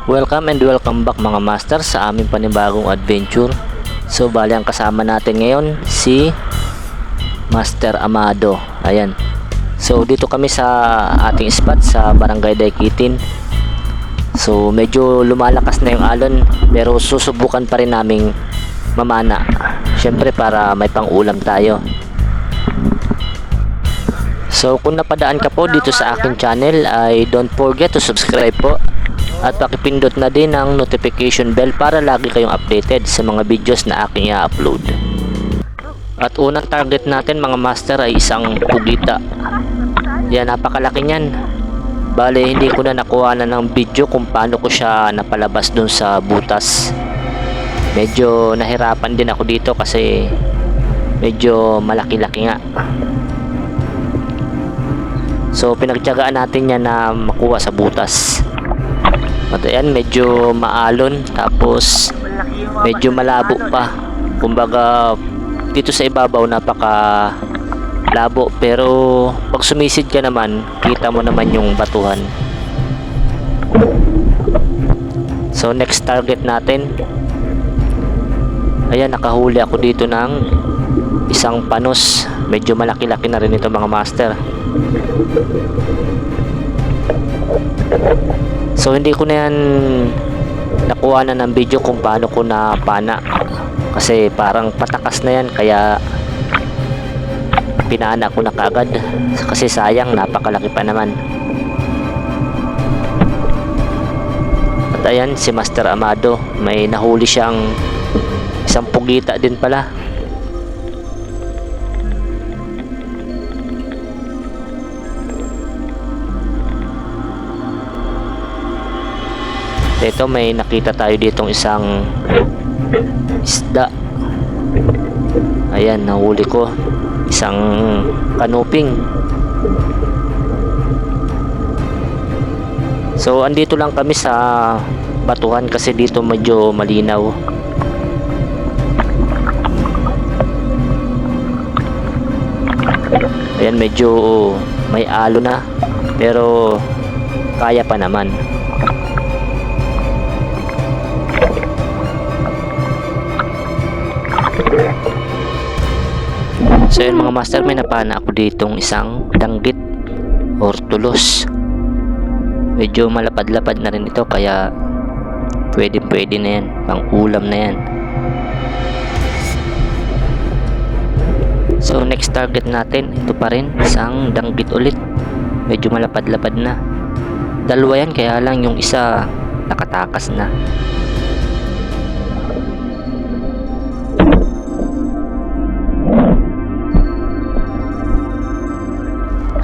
Welcome and welcome back mga master sa aming panibagong adventure. So bali ang kasama natin ngayon si Master Amado. Ayan. So dito kami sa ating spot sa Barangay Daykitin. So medyo lumalakas na yung alon pero susubukan pa rin naming mamana. Syempre para may pang-ulam tayo. So kung napadaan ka po dito sa aking channel ay don't forget to subscribe po. At pakipindot na din ang notification bell para lagi kayong updated sa mga videos na aking i-upload. At unang target natin mga master ay isang pugita. Yan, napakalaki niyan. Bale, hindi ko na nakuha na ng video kung paano ko siya napalabas dun sa butas. Medyo nahirapan din ako dito kasi medyo malaki-laki nga. So pinagtiyagaan natin yan na makuha sa butas. At ayan, medyo maalon tapos medyo malabo pa. Kumbaga dito sa ibabaw napaka labo pero pag sumisid ka naman kita mo naman yung batuhan. So next target natin, ayan, nakahuli ako dito ng isang panos. Medyo malaki-laki na rin ito mga master. So hindi ko na yan nakuha na ng video kung paano ko na pana kasi parang patakas na yan kaya pinana ko na kaagad kasi sayang, napakalaki pa naman. At ayan si Master Amado, may nahuli siyang isang pugita din pala. Ito, may nakita tayo ditong isang isda. Ayan, nahuli ko isang kanuping. So andito lang kami sa batuhan kasi dito medyo malinaw. Ayan, medyo may alo na pero kaya pa naman. So yun mga master, may napana ako ditong isang danggit or tulos. Medyo malapad-lapad na rin ito kaya pwede na yan, pang ulam na yan. So next target natin, ito pa rin, isang danggit ulit. Medyo malapad-lapad na. Dalawa yan kaya lang yung isa nakatakas na.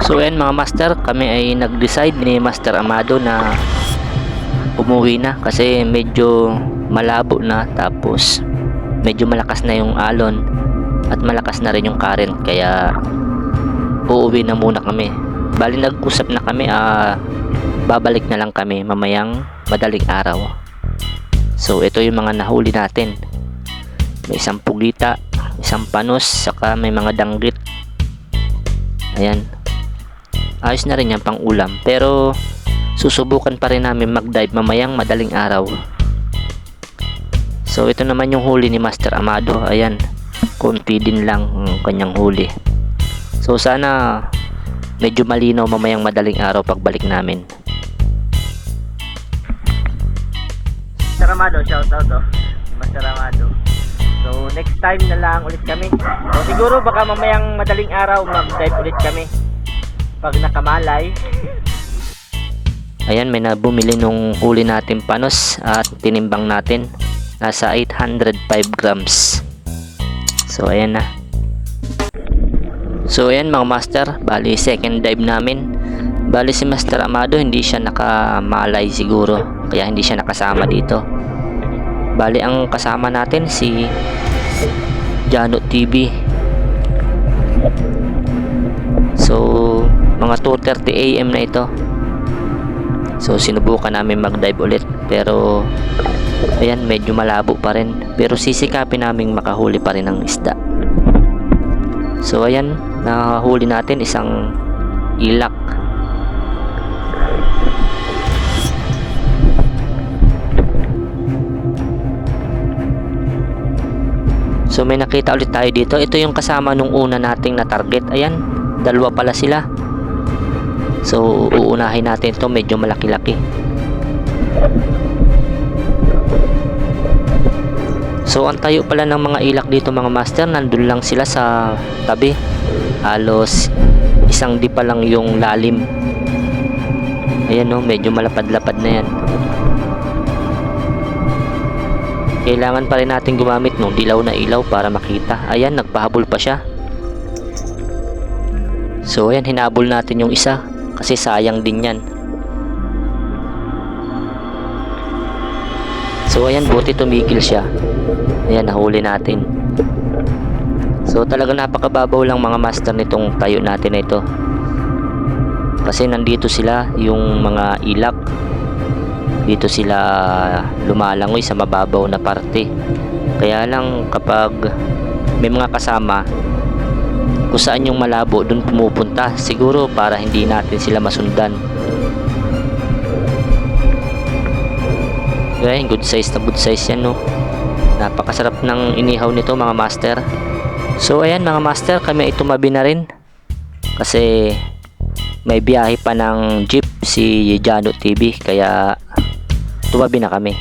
So yan mga master, kami ay nag-decide ni Master Amado na umuwi na kasi medyo malabo na tapos medyo malakas na yung alon at malakas na rin yung current kaya uuwi na muna kami. Bali nag-usap na kami, babalik na lang kami mamayang madaling araw. So ito yung mga nahuli natin. May isang pugita, isang panos, saka may mga danggit. Ayan. Ayos na rin yan pang ulam pero susubukan pa rin namin mag-dive mamayang madaling araw. So ito naman yung huli ni Master Amado. Ayan, konti din lang ang kanyang huli. So sana medyo malinaw mamayang madaling araw pagbalik namin. Master Amado, shout out to Master Amado. So next time na lang ulit kami. So siguro baka mamayang madaling araw mag-dive ulit kami pag nakamalay. Ayan, may nabumili nung huli natin panos at tinimbang natin, nasa 805 grams. So ayan na. So ayan mga master, bali second dive namin. Bali si Master Amado hindi siya nakamalay siguro kaya hindi siya nakasama dito. Bali ang kasama natin si Jano TV. So mga 2:30 AM na ito. So sinubukan namin mag-dive ulit pero ayan, medyo malabo pa rin pero sisikapin naming makahuli pa rin ng isda. So ayan, nakahuli natin isang ilak. So may nakita ulit tayo dito. Ito yung kasama nung una nating na target. Ayan, dalawa pala sila. So uunahin natin ito, medyo malaki-laki. So ang tayo pala ng mga ilak dito mga master, nandun lang sila sa tabi. Halos isang di pa lang yung lalim. Ayan o, medyo malapad-lapad na yan. Kailangan pa rin natin gumamit ng dilaw na ilaw para makita. Ayan, nagpahabol pa siya. So ayan, hinabol natin yung isa kasi sayang din yan. So ayan, buti tumigil siya. Ayan, nahuli natin. So talagang napakababaw lang mga master nitong tayo natin na ito. Kasi nandito sila yung mga ilak. Dito sila lumalangoy sa mababaw na parte. Kaya lang kapag may mga kasama, kung saan yung malabo dun pumupunta, siguro para hindi natin sila masundan. Ayan, good size yan no. Napakasarap ng inihaw nito mga master. So ayan mga master, kami ay tumabi na rin kasi may biyahe pa ng jeep si Jano TV, kaya tumabi na kami.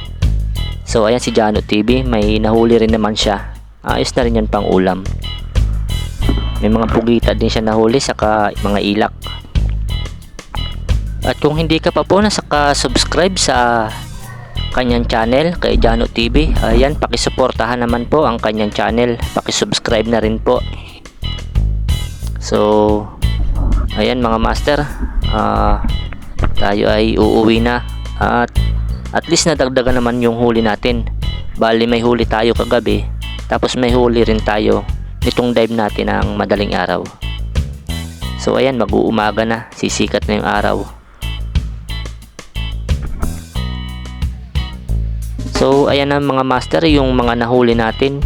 So ayan si Jano TV, may nahuli rin naman siya. Ayos na rin yan pang ulam. May mga pugita din siya nahuli, saka mga ilak. At kung hindi ka pa po subscribe sa kanyang channel kay Jano TV, ayan, pakisuportahan naman po ang kanyang channel, pakisubscribe na rin po. So ayan mga master, tayo ay uuwi na at least nadagdagan naman yung huli natin. Bali may huli tayo kagabi, tapos may huli rin tayo nitong dive natin ng madaling araw. So ayan, mag-uumaga na, sisikat na yung araw. So ayan na mga master, yung mga nahuli natin,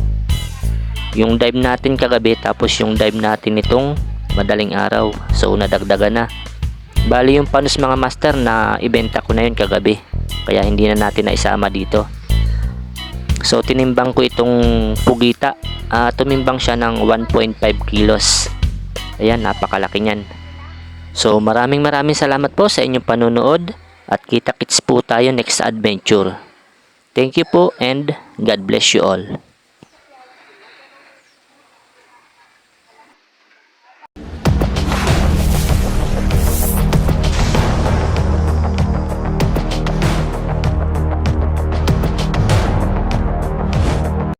yung dive natin kagabi, tapos yung dive natin nitong madaling araw. So nadagdagan na. Bali yung panos mga master na ibenta ko na yun kagabi, kaya hindi na natin naisama dito. So tinimbang ko itong pugita, tumimbang siya ng 1.5 kilos. Ayan, napakalaki niyan. So maraming salamat po sa inyong panonood, at kita-kits po tayo next adventure. Thank you po and God bless you all.